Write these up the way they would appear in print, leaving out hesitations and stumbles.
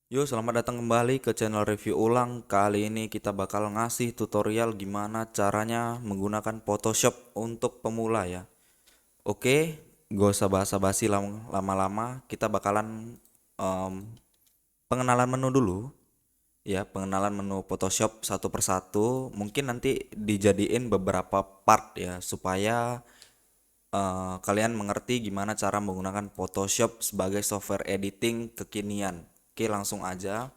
Yo, selamat datang kembali ke channel review ulang. Kali ini kita bakal ngasih tutorial gimana caranya menggunakan Photoshop untuk pemula ya. Oke, gak usah basa-basi lama-lama. Kita bakalan em, pengenalan menu dulu ya, pengenalan menu Photoshop satu persatu. Mungkin nanti dijadiin beberapa part ya supaya kalian mengerti gimana cara menggunakan Photoshop sebagai software editing kekinian. Oke, langsung aja.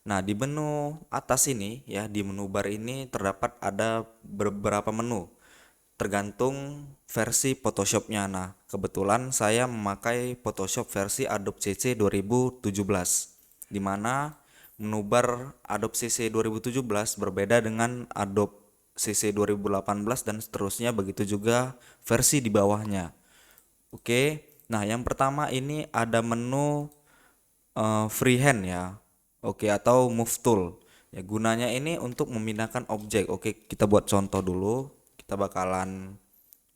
Nah, di menu atas ini ya, di menu bar ini terdapat ada beberapa menu tergantung versi Photoshopnya. Nah, kebetulan saya memakai Photoshop versi Adobe CC 2017, di mana menu bar Adobe CC 2017 berbeda dengan Adobe CC 2018 dan seterusnya, begitu juga versi di bawahnya. Oke, nah yang pertama ini ada menu freehand ya. Oke, atau move tool. Ya, gunanya ini untuk memindahkan objek. Oke, kita buat contoh dulu. Kita bakalan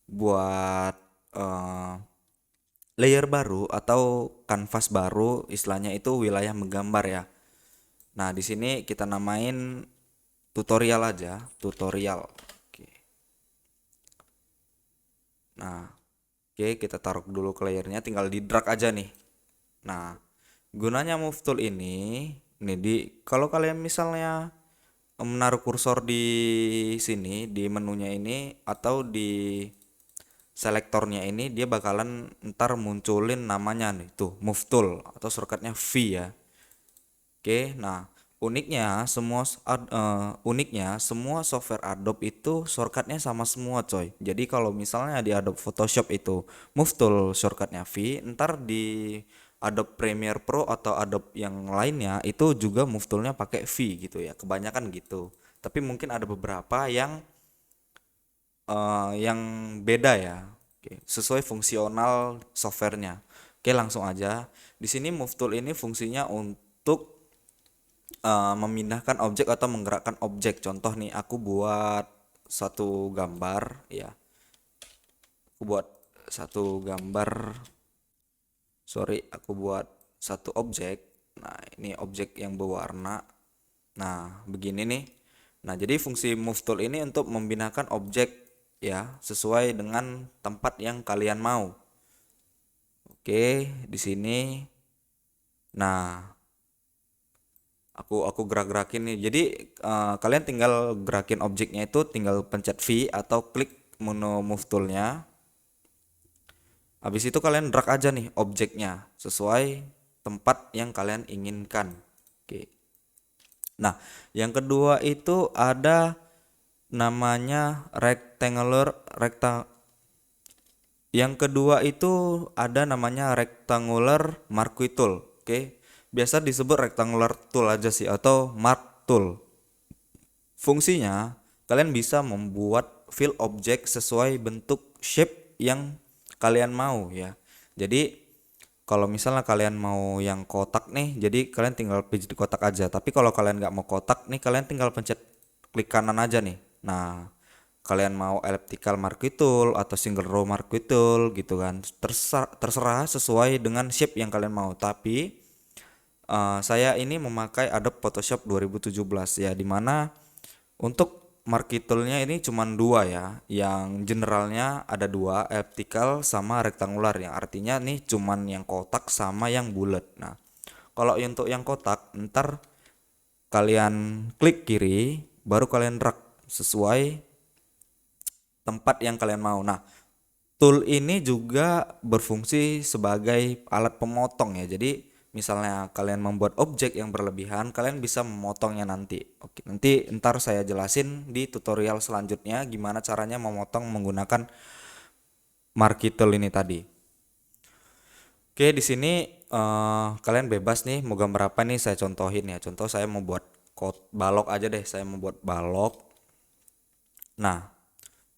buat eh, layer baru atau kanvas baru, istilahnya itu wilayah menggambar ya. Nah, di sini kita namain tutorial aja, tutorial. Oke. Nah, oke, kita taruh dulu ke layernya, tinggal di drag aja nih. Nah, gunanya move tool ini di kalau kalian misalnya menaruh kursor di sini di menunya ini atau di selektornya ini, dia bakalan ntar munculin namanya nih tuh, move tool atau shortcutnya V ya. Oke, nah uniknya semua software Adobe itu shortcutnya sama semua coy. Jadi kalau misalnya di Adobe Photoshop itu move tool shortcutnya V, ntar di Adobe Premiere Pro atau Adobe yang lainnya itu juga move toolnya pakai V gitu ya. Kebanyakan gitu. Tapi mungkin ada beberapa yang beda ya. Oke, sesuai fungsional softwarenya. Oke, langsung aja. Di sini move tool ini fungsinya untuk memindahkan objek atau menggerakkan objek. Contoh nih, aku buat satu gambar ya. Aku buat satu gambar. Sorry, aku buat satu objek. Nah, ini objek yang berwarna. Nah, begini nih. Nah, jadi fungsi move tool ini untuk memindahkan objek ya, sesuai dengan tempat yang kalian mau. Oke, di sini. Nah, aku gerak-gerakin nih. Jadi kalian tinggal gerakin objeknya itu, tinggal pencet V atau klik menu move toolnya. Habis itu kalian drag aja nih objeknya sesuai tempat yang kalian inginkan. Oke. Nah, yang kedua itu ada namanya rectangular marquee tool. Oke. Biasa disebut rectangular tool aja sih atau mark tool. Fungsinya, kalian bisa membuat fill objek sesuai bentuk shape yang kalian mau ya. Jadi kalau misalnya kalian mau yang kotak nih, jadi kalian tinggal pijit kotak aja. Tapi kalau kalian nggak mau kotak nih, kalian tinggal pencet klik kanan aja nih. Nah, kalian mau elliptical marquee tool atau single row marquee tool gitu kan. Terserah sesuai dengan shape yang kalian mau. Tapi saya ini memakai Adobe Photoshop 2017 ya, dimana untuk marquee toolnya ini cuma dua ya. Yang generalnya ada dua, elliptical sama rectangular, yang artinya nih cuman yang kotak sama yang bulat. Nah, kalau untuk yang kotak, ntar kalian klik kiri, baru kalian drag sesuai tempat yang kalian mau. Nah, tool ini juga berfungsi sebagai alat pemotong ya. Jadi misalnya kalian membuat objek yang berlebihan, kalian bisa memotongnya nanti. Oke, nanti ntar saya jelasin di tutorial selanjutnya gimana caranya memotong menggunakan marquee tool ini tadi. Oke, di sini kalian bebas nih mau gambar apa nih, saya contohin ya. Contoh saya mau buat balok aja deh, saya mau buat balok. Nah,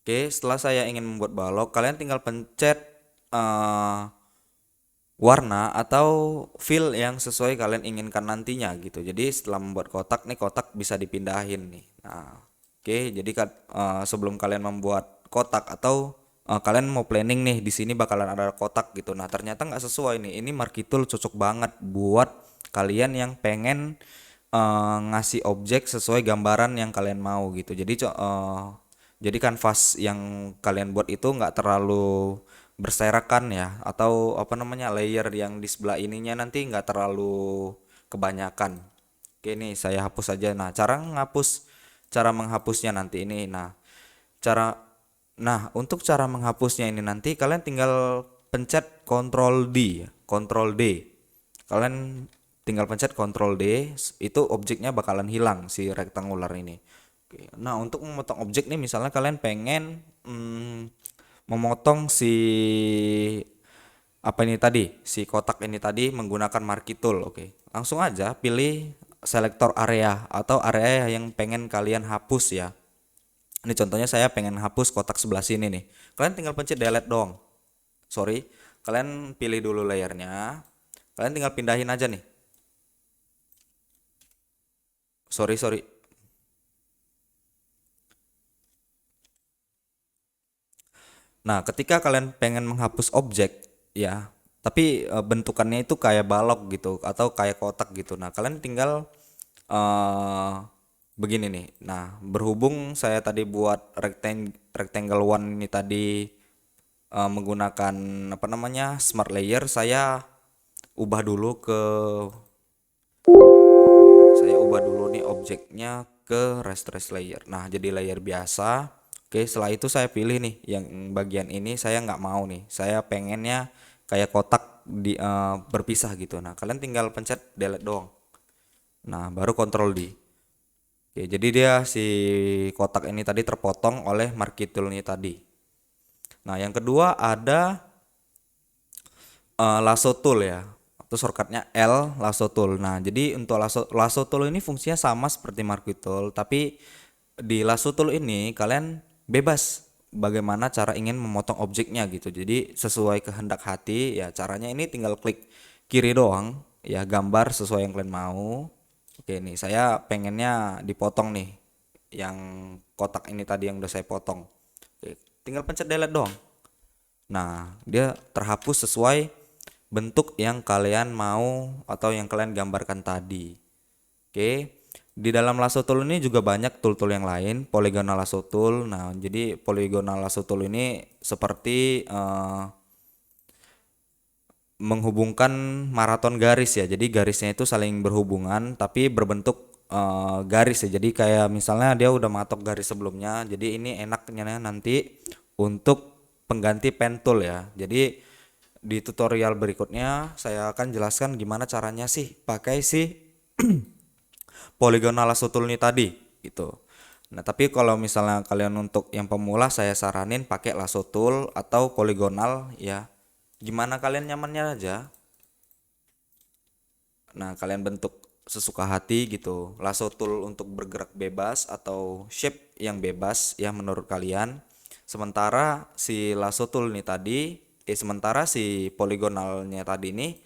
oke, setelah saya ingin membuat balok, kalian tinggal pencet eh, warna atau fill yang sesuai kalian inginkan nantinya gitu. Jadi setelah membuat kotak nih, kotak bisa dipindahin nih. Nah, oke, jadi sebelum kalian membuat kotak atau kalian mau planning nih di sini bakalan ada kotak gitu. Nah, ternyata nggak sesuai nih. Ini marquee tool cocok banget buat kalian yang pengen ngasih objek sesuai gambaran yang kalian mau gitu. Jadi kanvas yang kalian buat itu nggak terlalu berserakan ya, atau apa namanya, layer yang di sebelah ininya nanti nggak terlalu kebanyakan. Oke, nih saya hapus aja. Nah, cara menghapusnya nanti ini. Cara untuk cara menghapusnya ini nanti kalian tinggal pencet Ctrl D, Ctrl D. Kalian tinggal pencet Ctrl D, itu objeknya bakalan hilang si rektangular ini. Oke. Nah, untuk memotong objek nih, misalnya kalian pengen memotong si apa ini tadi, si kotak ini tadi menggunakan marquee tool. Oke. Langsung aja pilih selektor area atau area yang pengen kalian hapus ya. Ini contohnya saya pengen hapus kotak sebelah sini nih. Kalian tinggal pencet delete doang. Sorry, kalian pilih dulu layernya. Kalian tinggal pindahin aja nih. Sorry. Nah, ketika kalian pengen menghapus objek ya, tapi bentukannya itu kayak balok gitu atau kayak kotak gitu. Nah, kalian tinggal eh begini nih. Nah, berhubung saya tadi buat rectangle one ini tadi menggunakan apa namanya, smart layer, saya ubah dulu nih objeknya ke raster layer. Nah, jadi layer biasa. Oke, setelah itu saya pilih nih yang bagian ini saya nggak mau nih. Saya pengennya kayak kotak berpisah gitu. Nah, kalian tinggal pencet delete doang. Nah, baru Ctrl D. Oke, jadi dia si kotak ini tadi terpotong oleh marquee tool ini tadi. Nah, yang kedua ada lasso tool ya, atau shortcutnya L, lasso tool. Nah, jadi untuk lasso tool ini fungsinya sama seperti marquee tool, tapi di lasso tool ini kalian bebas bagaimana cara ingin memotong objeknya gitu. Jadi sesuai kehendak hati ya, caranya ini tinggal klik kiri doang ya, gambar sesuai yang kalian mau. Oke, nih saya pengennya dipotong nih yang kotak ini tadi yang udah saya potong. Oke, tinggal pencet delete doang. Nah, dia terhapus sesuai bentuk yang kalian mau atau yang kalian gambarkan tadi. Oke. Di dalam lasso tool ini juga banyak tool-tool yang lain, polygonal lasso tool. Nah, jadi polygonal lasso tool ini seperti menghubungkan maraton garis ya. Jadi garisnya itu saling berhubungan tapi berbentuk garis ya. Jadi kayak misalnya dia udah matok garis sebelumnya. Jadi ini enaknya nanti untuk pengganti pen tool ya. Jadi di tutorial berikutnya saya akan jelaskan gimana caranya sih pakai si polygonal lasso tool ini tadi gitu. Nah, tapi kalau misalnya kalian untuk yang pemula, saya saranin pakai lasso tool atau polygonal ya. Gimana kalian nyamannya aja. Nah, kalian bentuk sesuka hati gitu. Lasso tool untuk bergerak bebas atau shape yang bebas ya menurut kalian. Sementara si polygonalnya tadi ini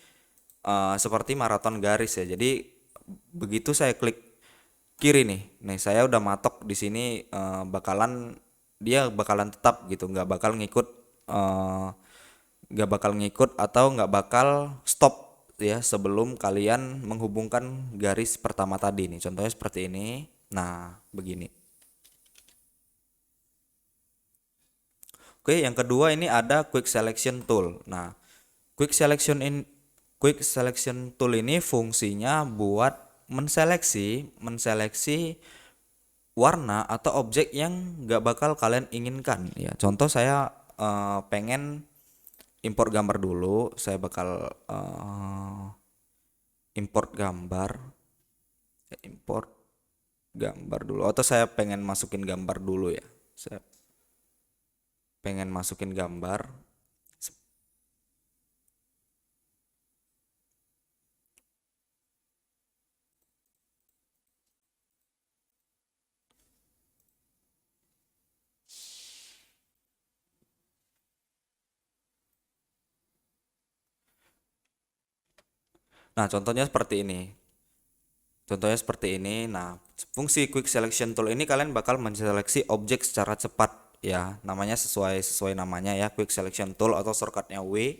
seperti maraton garis ya. Jadi begitu saya klik kiri nih, saya udah matok di sini dia bakalan tetap gitu, eh, nggak bakal ngikut atau nggak bakal stop ya sebelum kalian menghubungkan garis pertama tadi nih. Contohnya seperti ini. Nah, begini. Oke, yang kedua ini ada quick selection tool. Nah, quick selection tool ini fungsinya buat menseleksi warna atau objek yang nggak bakal kalian inginkan ya. Contoh saya pengen import gambar dulu. Saya bakal import gambar dulu, atau saya pengen masukin gambar dulu ya. Saya pengen masukin gambar. Nah, contohnya seperti ini. Nah, fungsi quick selection tool ini kalian bakal menseleksi objek secara cepat ya. Namanya sesuai namanya ya, quick selection tool atau shortcutnya W.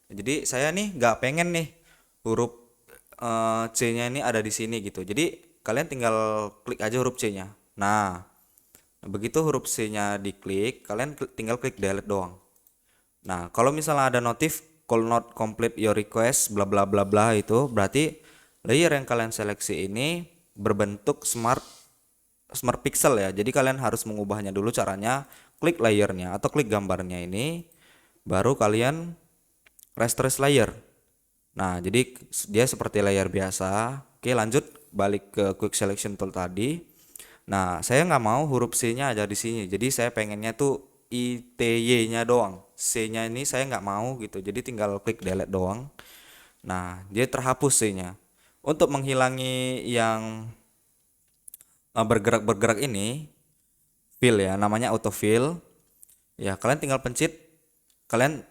Jadi saya nih nggak pengen nih huruf C-nya ini ada di sini gitu. Jadi kalian tinggal klik aja huruf C-nya. Nah, begitu huruf C-nya diklik, kalian tinggal klik delete doang. Nah, kalau misalnya ada notif call not complete your request bla bla bla bla, itu berarti layer yang kalian seleksi ini berbentuk smart smart pixel ya. Jadi kalian harus mengubahnya dulu. Caranya klik layernya atau klik gambarnya ini, baru kalian rasterize layer. Nah, jadi dia seperti layer biasa. Oke, lanjut balik ke quick selection tool tadi. Nah, saya nggak mau huruf C-nya ada di sini. Jadi saya pengennya tuh ITY-nya doang. C-nya ini saya nggak mau gitu. Jadi tinggal klik delete doang. Nah, dia terhapus C-nya. Untuk menghilangi yang bergerak-bergerak ini, fill ya, namanya autofill. Ya, kalian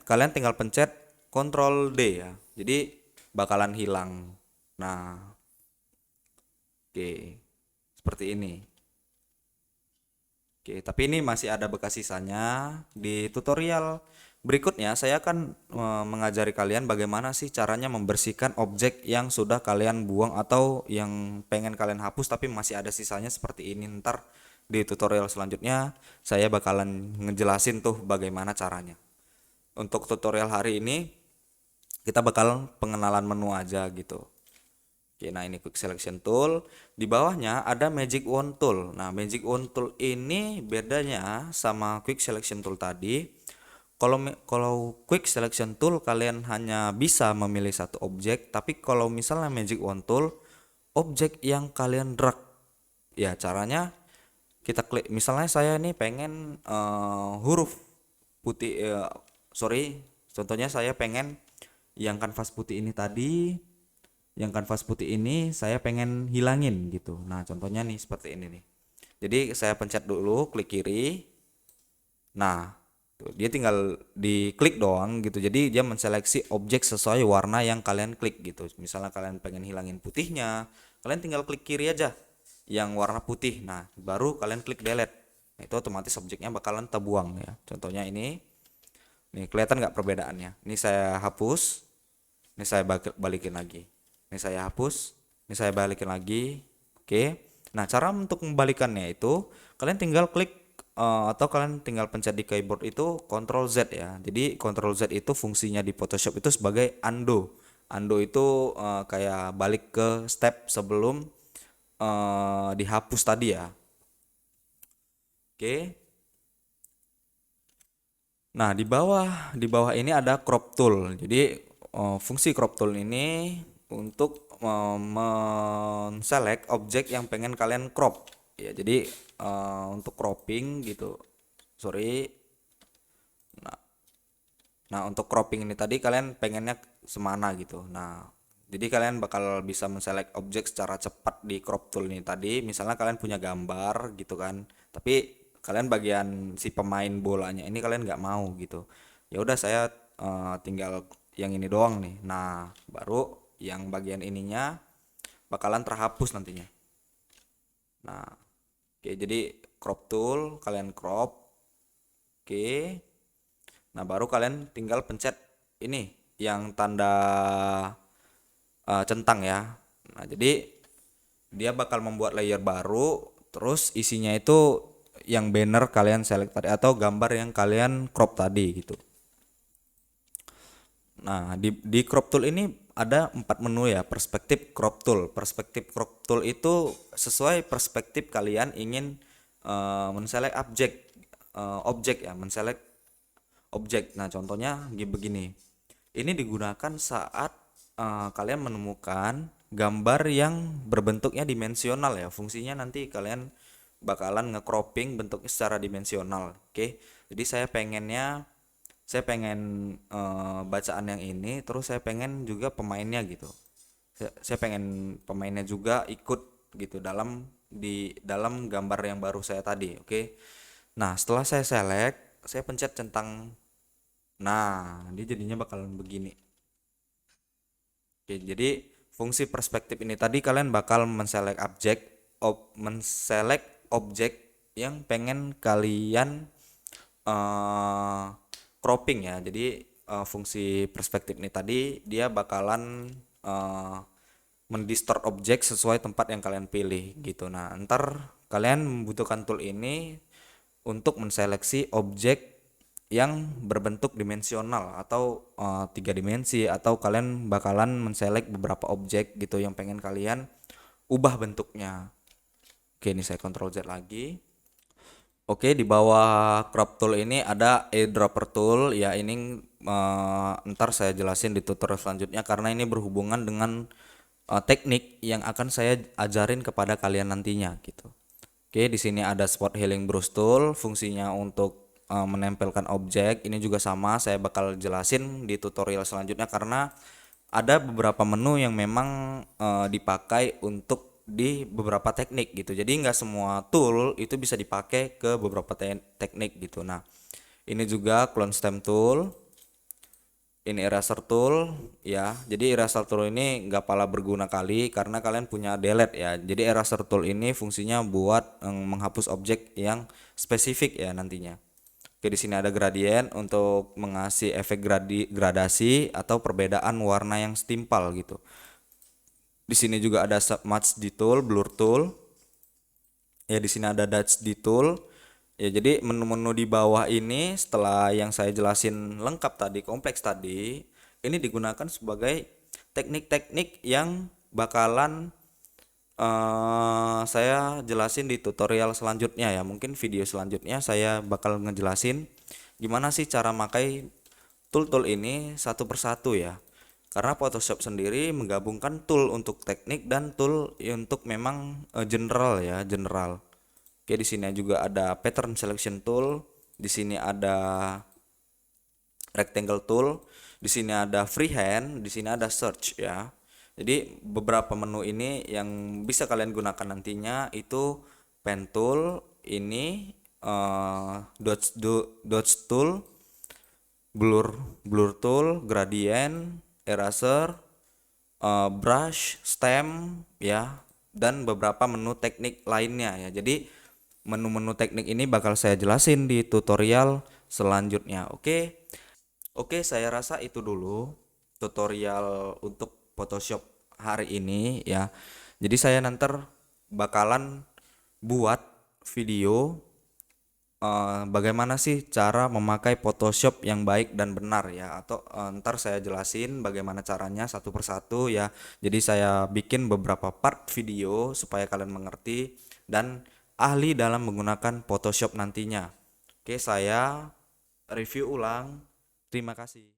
kalian tinggal pencet Ctrl D ya. Jadi bakalan hilang. Nah, oke. Seperti ini. Oke, tapi ini masih ada bekas sisanya. Di tutorial berikutnya saya akan mengajari kalian bagaimana sih caranya membersihkan objek yang sudah kalian buang atau yang pengen kalian hapus tapi masih ada sisanya seperti ini. Ntar di tutorial selanjutnya saya bakalan ngejelasin tuh bagaimana caranya. Untuk tutorial hari ini kita bakal pengenalan menu aja gitu. Oke, nah ini quick selection tool. Di bawahnya ada magic wand tool. Nah, magic wand tool ini bedanya sama quick selection tool tadi. Kalau quick selection tool kalian hanya bisa memilih satu objek, tapi kalau misalnya magic wand tool, objek yang kalian drag. Ya, caranya kita klik. Misalnya saya ini pengen huruf putih, sorry, contohnya saya pengen yang kanvas putih ini tadi, yang kanvas putih ini saya pengen hilangin gitu. Nah, contohnya nih seperti ini nih. Jadi saya pencet dulu klik kiri. Nah, tuh, dia tinggal diklik doang gitu. Jadi dia menseleksi objek sesuai warna yang kalian klik gitu. Misalnya kalian pengen hilangin putihnya, kalian tinggal klik kiri aja yang warna putih. Nah, baru kalian klik delete. Nah, itu otomatis objeknya bakalan terbuang ya. Contohnya ini. Nih, kelihatan nggak perbedaannya? Ini saya hapus, ini saya balikin lagi. Ini saya hapus, ini saya balikin lagi. Oke. Nah, cara untuk membalikannya itu kalian tinggal klik atau kalian tinggal pencet di keyboard itu Ctrl Z ya. Jadi Ctrl Z itu fungsinya di Photoshop itu sebagai undo. Undo itu kayak balik ke step sebelum dihapus tadi ya. Oke. Nah, di bawah ini ada crop tool. Jadi fungsi crop tool ini untuk men-select objek yang pengen kalian crop. Ya, jadi untuk cropping gitu. Sorry. Nah, nah, untuk cropping ini tadi kalian pengennya semana gitu. Nah, jadi kalian bakal bisa men-select objek secara cepat di crop tool ini tadi. Misalnya kalian punya gambar gitu kan, tapi kalian bagian si pemain bolanya ini kalian nggak mau gitu. Ya udah saya tinggal yang ini doang nih. Nah, baru yang bagian ininya bakalan terhapus nantinya. Nah, oke, jadi crop tool kalian crop. Oke. Nah, baru kalian tinggal pencet ini yang tanda centang ya. Nah, jadi dia bakal membuat layer baru, terus isinya itu yang banner kalian select tadi atau gambar yang kalian crop tadi gitu. Nah, di crop tool ini ada 4 menu ya. Perspektif crop tool. Perspektif crop tool itu sesuai perspektif kalian ingin menselect objek ya, menselect objek. Nah, contohnya begini. Ini digunakan saat kalian menemukan gambar yang berbentuknya dimensional ya. Fungsinya nanti kalian bakalan nge-cropping bentuknya secara dimensional. Oke. Jadi saya pengen bacaan yang ini, terus saya pengen juga pemainnya gitu. Saya pengen pemainnya juga ikut gitu di dalam gambar yang baru saya tadi. Oke. Nah, setelah saya select, saya pencet centang. Nah, dia jadinya bakalan begini. Oke, jadi fungsi perspektif ini tadi kalian bakal menselect objek yang pengen kalian eh, cropping ya. Jadi fungsi perspektif ini tadi dia bakalan eh, mendistort objek sesuai tempat yang kalian pilih gitu. Nah, ntar kalian membutuhkan tool ini untuk menseleksi objek yang berbentuk dimensional atau 3 dimensi, atau kalian bakalan menselect beberapa objek gitu yang pengen kalian ubah bentuknya. Oke, ini saya Ctrl Z lagi. Oke, di bawah crop tool ini ada eyedropper tool ya. Ini ntar saya jelasin di tutorial selanjutnya karena ini berhubungan dengan teknik yang akan saya ajarin kepada kalian nantinya gitu. Oke, di sini ada spot healing brush tool, fungsinya untuk menempelkan objek. Ini juga sama, saya bakal jelasin di tutorial selanjutnya karena ada beberapa menu yang memang dipakai untuk di beberapa teknik gitu. Jadi nggak semua tool itu bisa dipakai ke beberapa teknik gitu. Nah, ini juga clone stamp tool, ini eraser tool ya. Jadi eraser tool ini nggak pala berguna kali karena kalian punya delete ya. Jadi eraser tool ini fungsinya buat menghapus objek yang spesifik ya nantinya. Oke, di sini ada gradient untuk mengasih efek gradasi atau perbedaan warna yang setimpal gitu. Di sini juga ada submerge tool, blur tool. Ya, di sini ada dodge tool. Ya, jadi menu-menu di bawah ini setelah yang saya jelasin lengkap tadi, kompleks tadi, ini digunakan sebagai teknik-teknik yang bakalan saya jelasin di tutorial selanjutnya ya. Mungkin video selanjutnya saya bakal ngejelasin gimana sih cara pakai tool-tool ini satu persatu ya. Karena Photoshop sendiri menggabungkan tool untuk teknik dan tool untuk memang general ya, general. Oke, di sini juga ada pattern selection tool, di sini ada rectangle tool, di sini ada freehand, di sini ada search ya. Jadi beberapa menu ini yang bisa kalian gunakan nantinya itu pen tool, ini dodge tool, blur tool, gradient, eraser, brush, stamp ya, dan beberapa menu teknik lainnya ya. Jadi menu-menu teknik ini bakal saya jelasin di tutorial selanjutnya. Oke, saya rasa itu dulu tutorial untuk Photoshop hari ini ya. Jadi saya nanti bakalan buat video bagaimana sih cara memakai Photoshop yang baik dan benar ya, atau ntar saya jelasin bagaimana caranya satu persatu ya. Jadi saya bikin beberapa part video supaya kalian mengerti dan ahli dalam menggunakan Photoshop nantinya. Oke, saya review ulang. Terima kasih.